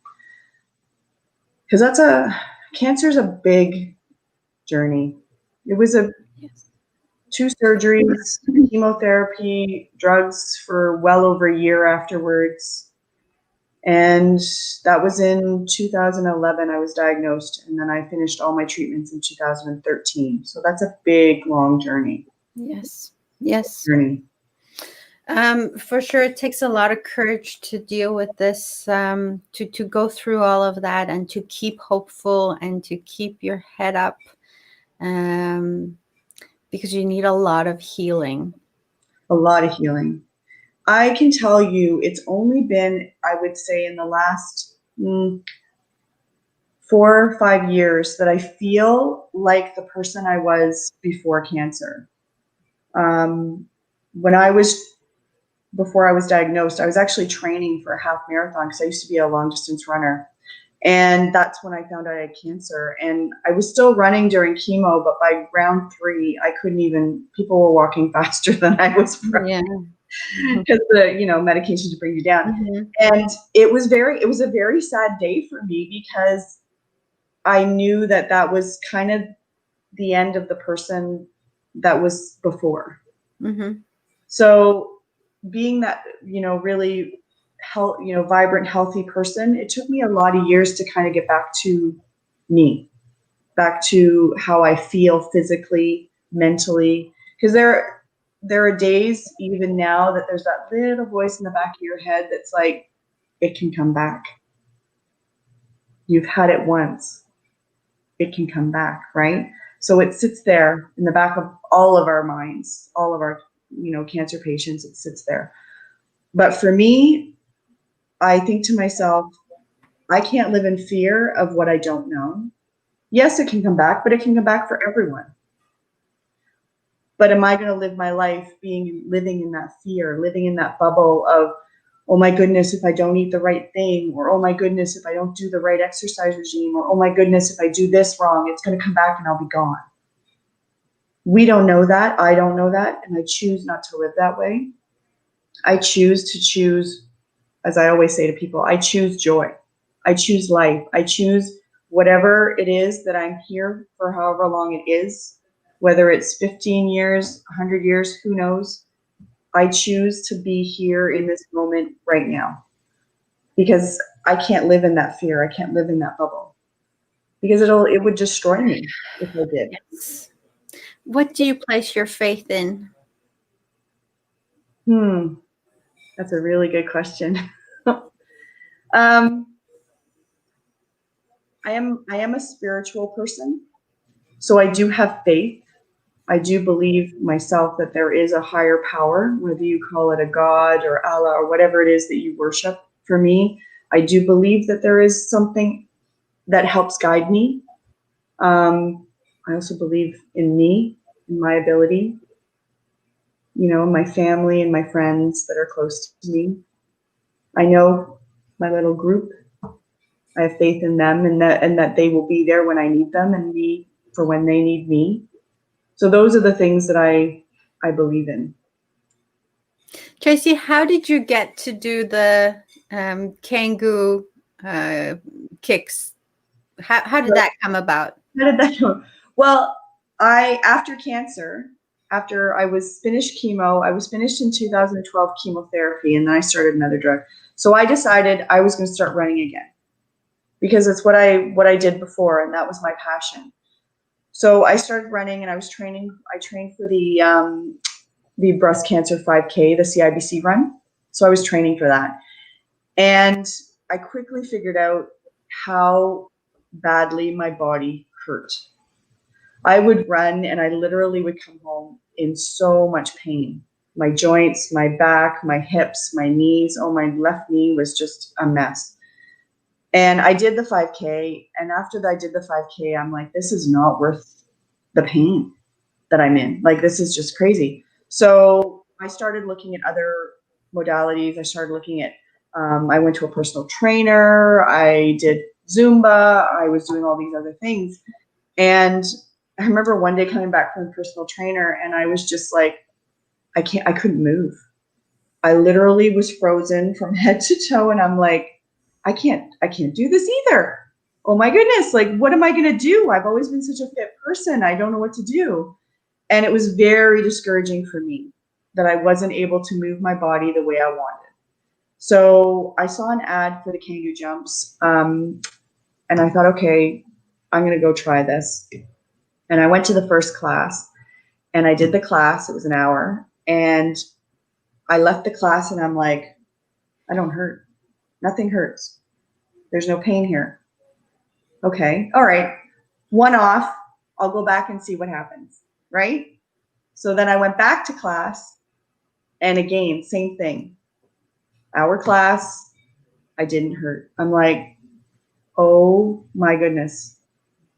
Speaker 2: Because cancer is a big journey. It was
Speaker 1: Yes.
Speaker 2: 2 surgeries, chemotherapy, drugs for well over a year afterwards. And that was in 2011, I was diagnosed. And then I finished all my treatments in 2013. So that's a big, long journey.
Speaker 1: Yes. Yes.
Speaker 2: Journey.
Speaker 1: For sure, it takes a lot of courage to deal with this, to go through all of that, and to keep hopeful and to keep your head up, because you need a lot of healing.
Speaker 2: A lot of healing. I can tell you, it's only been, I would say, in the last 4 or 5 years that I feel like the person I was before cancer. Before I was diagnosed, I was actually training for a half marathon because I used to be a long distance runner. And that's when I found out I had cancer. And I was still running during chemo, but by round 3, I couldn't even, people were walking faster than I was running.
Speaker 1: Yeah.
Speaker 2: Because the medication to bring you down.
Speaker 1: Mm-hmm.
Speaker 2: And it was a very sad day for me, because I knew that was kind of the end of the person that was before.
Speaker 1: Mm-hmm.
Speaker 2: So being that, really vibrant, healthy person, it took me a lot of years to kind of get back to me, back to how I feel physically, mentally, because there are days even now that there's that little voice in the back of your head that's like, it can come back. You've had it once. It can come back, right? So it sits there in the back of all of our minds, all of our, cancer patients, it sits there. But for me, I think to myself, I can't live in fear of what I don't know. Yes, it can come back, but it can come back for everyone. But am I going to live my life living in that fear, living in that bubble of, oh my goodness, if I don't eat the right thing, or oh my goodness, if I don't do the right exercise regime, or oh my goodness, if I do this wrong, it's going to come back and I'll be gone. We don't know that. I don't know that. And I choose not to live that way. I choose, as I always say to people, I choose joy. I choose life. I choose whatever it is that I'm here for, however long it is, whether it's 15 years, 100 years, who knows. I choose to be here in this moment right now, because I can't live in that fear. I can't live in that bubble, because it would destroy me if I did.
Speaker 1: Yes. What do you place your faith in?
Speaker 2: That's a really good question. I am a spiritual person, so I do have faith. I do believe myself that there is a higher power, whether you call it a God or Allah or whatever it is that you worship. For me, I do believe that there is something that helps guide me. I also believe in me, in my ability, my family and my friends that are close to me. I know my little group. I have faith in them, and that they will be there when I need them, and me for when they need me. So those are the things that I believe in.
Speaker 1: Tracy, how did you get to do the Kangoo kicks? How did that come about?
Speaker 2: How did that go? Well, after cancer, after I was finished chemo, I was finished in 2012 chemotherapy, and then I started another drug. So I decided I was going to start running again, because it's what I did before, and that was my passion. So I started running, and I trained for the breast cancer 5K, the CIBC run. So I was training for that. And I quickly figured out how badly my body hurt. I would run, and I literally would come home in so much pain. my joints, my back, my hips, my knees. Oh, my left knee was just a mess. And I did the 5K. And after I did the 5K, I'm like, this is not worth the pain that I'm in. Like, this is just crazy. So I started looking at other modalities. I started looking at, I went to a personal trainer. I did Zumba. I was doing all these other things. And I remember one day coming back from the personal trainer and I was just like, I couldn't move. I literally was frozen from head to toe. And I'm like, I can't do this either. Oh my goodness. Like, what am I going to do? I've always been such a fit person. I don't know what to do. And it was very discouraging for me that I wasn't able to move my body the way I wanted. So I saw an ad for the Kangoo jumps. And I thought, okay, I'm going to go try this. And I went to the first class and I did the class. It was an hour. And I left the class and I'm like, I don't hurt. Nothing hurts. There's no pain here. Okay. All right. One off. I'll go back and see what happens. Right. So then I went back to class and again, same thing. Hour class. I didn't hurt. I'm like, oh my goodness.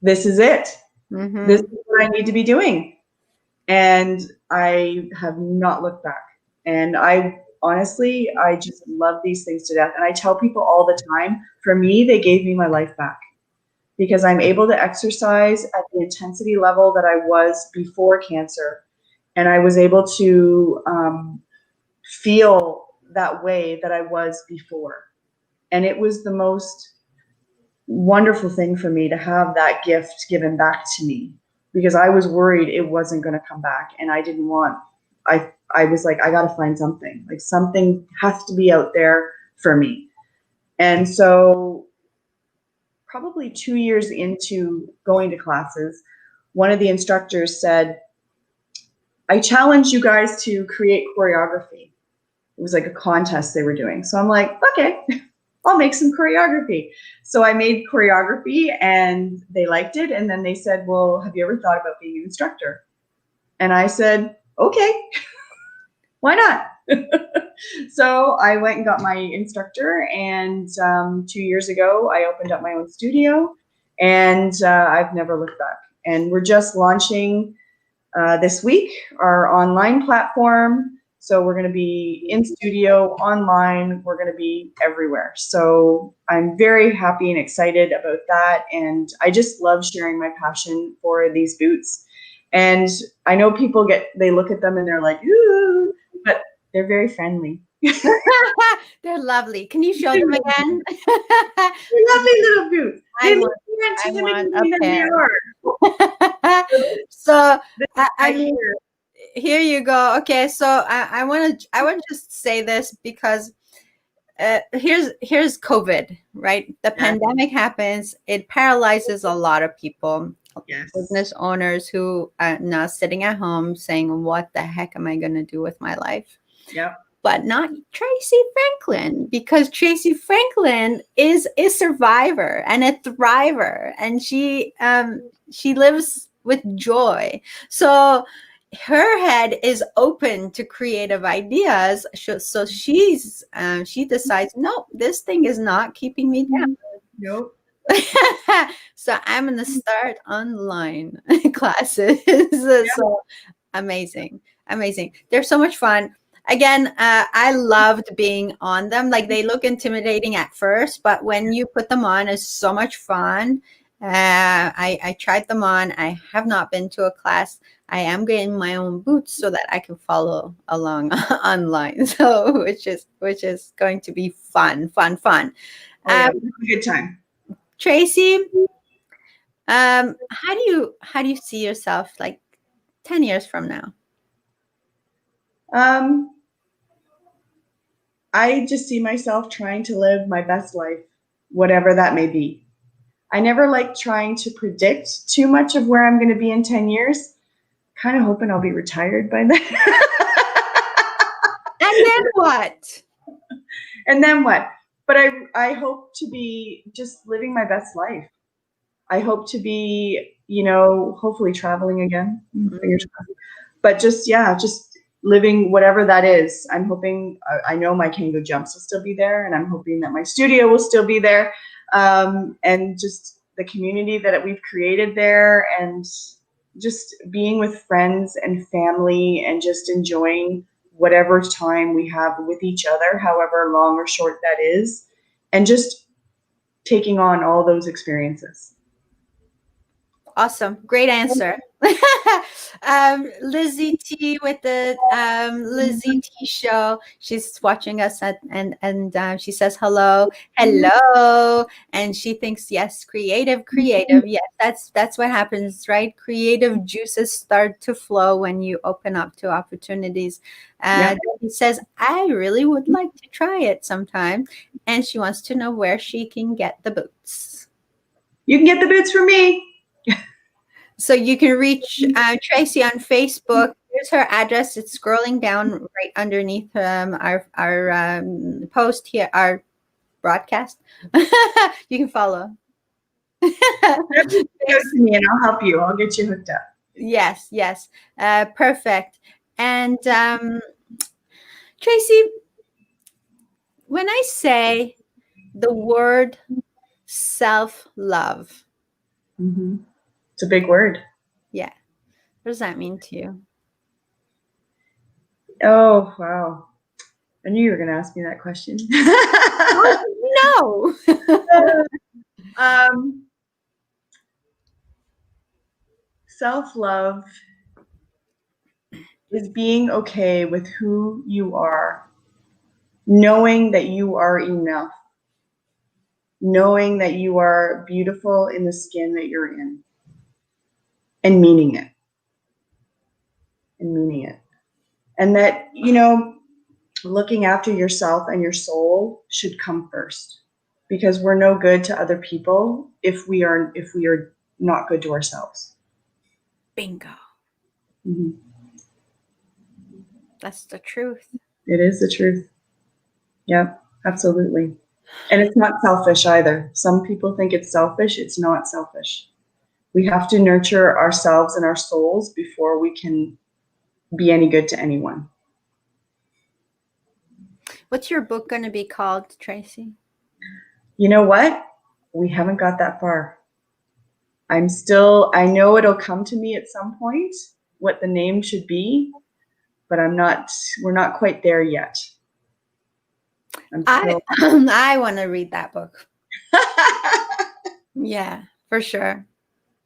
Speaker 2: This is it. Mm-hmm. This is what I need to be doing. And I have not looked back. And I honestly, I just love these things to death. And I tell people all the time, for me, they gave me my life back because I'm able to exercise at the intensity level that I was before cancer. And I was able to feel that way that I was before. And it was the most wonderful thing for me to have that gift given back to me because I was worried it wasn't going to come back. And I didn't want, I was like, I got to find something. Like something has to be out there for me. And so probably 2 years into going to classes, one of the instructors said, I challenge you guys to create choreography. It was like a contest they were doing. So I'm like, okay, I'll make some choreography. So I made choreography and they liked it. And then they said, well, have you ever thought about being an instructor? And I said, okay, why not? So I went and got my instructor. And 2 years ago, I opened up my own studio and I've never looked back. And we're just launching this week our online platform. So we're going to be in studio, online. We're going to be everywhere. So I'm very happy and excited about that. And I just love sharing my passion for these boots. And I know people they look at them and they're like, ooh, but they're very friendly.
Speaker 1: They're lovely. Can you show them again?
Speaker 2: Lovely little boots.
Speaker 1: I want a pair. So I mean, here you go. Okay, so I want to just say this because here's COVID, right? The pandemic happens. It paralyzes a lot of people. Yes. Business owners who are now sitting at home saying, "What the heck am I going to do with my life?"
Speaker 2: Yeah.
Speaker 1: But not Tracy Frankland, because Tracy Frankland is a survivor and a thriver, and she lives with joy. So her head is open to creative ideas. So she decides, no, this thing is not keeping me down.
Speaker 2: Nope.
Speaker 1: So I'm going to start online classes. So amazing. They're so much fun. Again, I loved being on them. Like, they look intimidating at first, but when you put them on, it's so much fun. I tried them on. I have not been to a class. I am getting my own boots so that I can follow along online. So which is going to be fun.
Speaker 2: Oh, yeah, a good time.
Speaker 1: Tracy, how do you see yourself like 10 years from now?
Speaker 2: I just see myself trying to live my best life, whatever that may be. I never like trying to predict too much of where I'm going to be in 10 years. Kind of hoping I'll be retired by then.
Speaker 1: And then what?
Speaker 2: And then what? But I hope to be just living my best life. I hope to be, hopefully traveling again. Mm-hmm. But just living whatever that is. I'm hoping, I know my Kangoo jumps will still be there, and I'm hoping that my studio will still be there, and just the community that we've created there, and just being with friends and family and just enjoying whatever time we have with each other, however long or short that is, and just taking on all those experiences.
Speaker 1: Awesome. Great answer. Lizzie T with the Lizzie T show. She's watching us and she says hello, and she thinks yes, creative. Yes, that's what happens, right? Creative juices start to flow when you open up to opportunities. He says, I really would like to try it sometime, and she wants to know where she can get the boots.
Speaker 2: You can get the boots from me.
Speaker 1: So you can reach Tracy on Facebook. Here's her address. It's scrolling down right underneath our post here, our broadcast. You can follow.
Speaker 2: Go to me and I'll help you. I'll get you hooked up.
Speaker 1: Yes. Perfect. And Tracy, when I say the word self-love,
Speaker 2: it's a big word.
Speaker 1: Yeah. What does that mean to you?
Speaker 2: Oh, wow. I knew you were going to ask me that question.
Speaker 1: No.
Speaker 2: Self-love is being okay with who you are, knowing that you are enough, knowing that you are beautiful in the skin that you're in, and meaning it. And that, looking after yourself and your soul should come first, because we're no good to other people if we are not good to ourselves.
Speaker 1: Bingo.
Speaker 2: Mm-hmm.
Speaker 1: That's the truth.
Speaker 2: It is the truth. Yep, absolutely. And it's not selfish either. Some people think it's selfish. It's not selfish. We have to nurture ourselves and our souls before we can be any good to anyone.
Speaker 1: What's your book going to be called, Tracy?
Speaker 2: You know what? We haven't got that far. I know it'll come to me at some point what the name should be, but we're not quite there yet.
Speaker 1: I want to read that book. Yeah, for sure.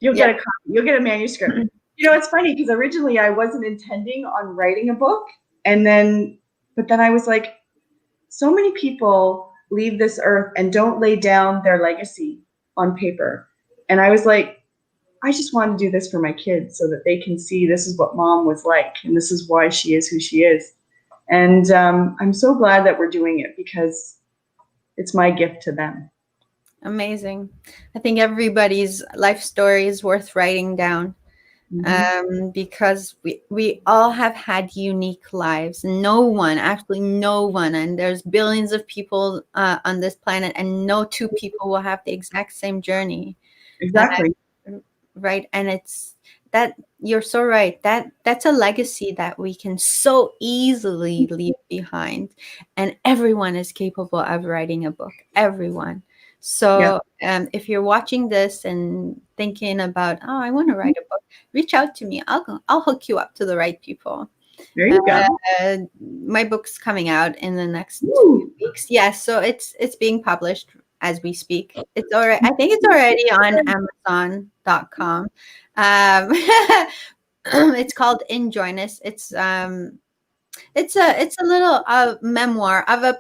Speaker 2: You'll get a copy. You'll get a manuscript. It's funny because originally I wasn't intending on writing a book, but then I was like, so many people leave this earth and don't lay down their legacy on paper. And I was like, I just want to do this for my kids so that they can see this is what mom was like, and this is why she is who she is. And I'm so glad that we're doing it because it's my gift to them.
Speaker 1: Amazing. I think everybody's life story is worth writing down. Because we all have had unique lives. No one, and there's billions of people on this planet, and no two people will have the exact same journey.
Speaker 2: Exactly.
Speaker 1: Right. And it's that you're so right. That's a legacy that we can so easily leave behind. And everyone is capable of writing a book. Everyone. So if you're watching this and thinking about, I want to write a book, reach out to me. I'll hook you up to the right people.
Speaker 2: There you go.
Speaker 1: My book's coming out in the next 2 weeks. Yes, so it's being published as we speak. It's already. I think it's already on Amazon.com. It's called Enjoy Us. It's a little memoir of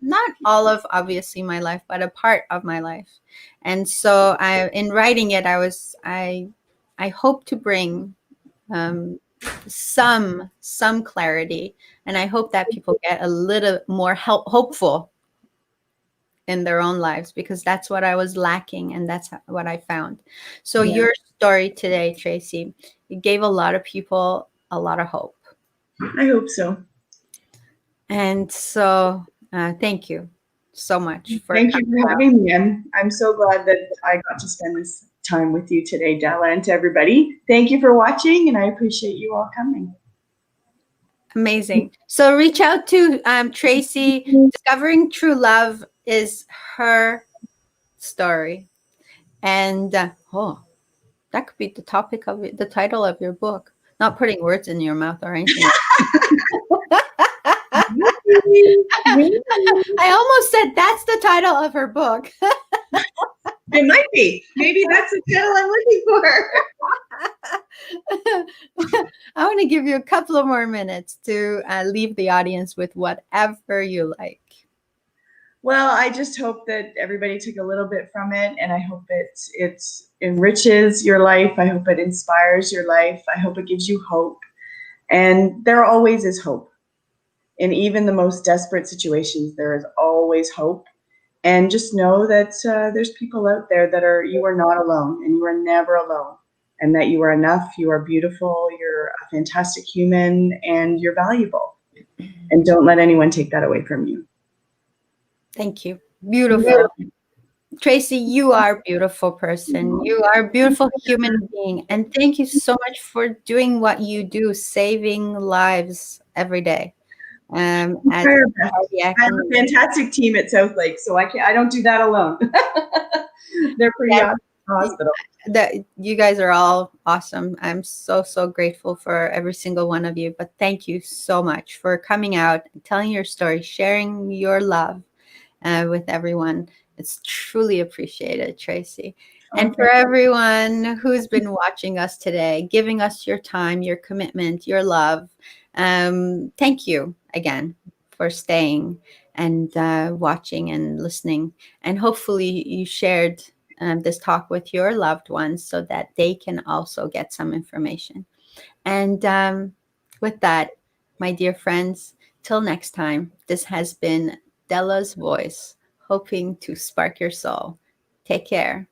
Speaker 1: not all of obviously my life, but a part of my life. And so in writing it, I hope to bring some clarity, and I hope that people get a little more hopeful in their own lives, because that's what I was lacking, and that's what I found. So your story today, Tracy, it gave a lot of people a lot of hope.
Speaker 2: I hope so.
Speaker 1: And so thank you so much for
Speaker 2: having me. I'm so glad that I got to spend this time with you today, Dela, and to everybody. Thank you for watching, and I appreciate you all coming.
Speaker 1: Amazing. So reach out to Tracy. Discovering true love is her story. And oh, that could be the topic of it, the title of your book. Not putting words in your mouth or anything.
Speaker 2: Maybe.
Speaker 1: I almost said that's the title of her book.
Speaker 2: It might be. Maybe that's the title I'm looking for.
Speaker 1: I want to give you a couple of more minutes to leave the audience with whatever you like.
Speaker 2: Well, I just hope that everybody took a little bit from it, and I hope it enriches your life. I hope it inspires your life. I hope it gives you hope. And there always is hope. In even the most desperate situations, there is always hope. And just know that there's people out there you are not alone, and you are never alone, and that you are enough, you are beautiful, you're a fantastic human, and you're valuable. And don't let anyone take that away from you.
Speaker 1: Thank you. Beautiful. Tracy, you are a beautiful person. You are a beautiful human being. And thank you so much for doing what you do, saving lives every day. As
Speaker 2: I have a fantastic team at South Lake, so I don't do that alone. They're pretty awesome hospital.
Speaker 1: You guys are all awesome. I'm so grateful for every single one of you. But thank you so much for coming out, telling your story, sharing your love with everyone. It's truly appreciated, Tracy. And for everyone who's been watching us today, giving us your time, your commitment, your love, thank you again for staying and watching and listening. And hopefully you shared this talk with your loved ones so that they can also get some information. And with that, my dear friends, till next time, this has been Dela's Voice, hoping to spark your soul. Take care.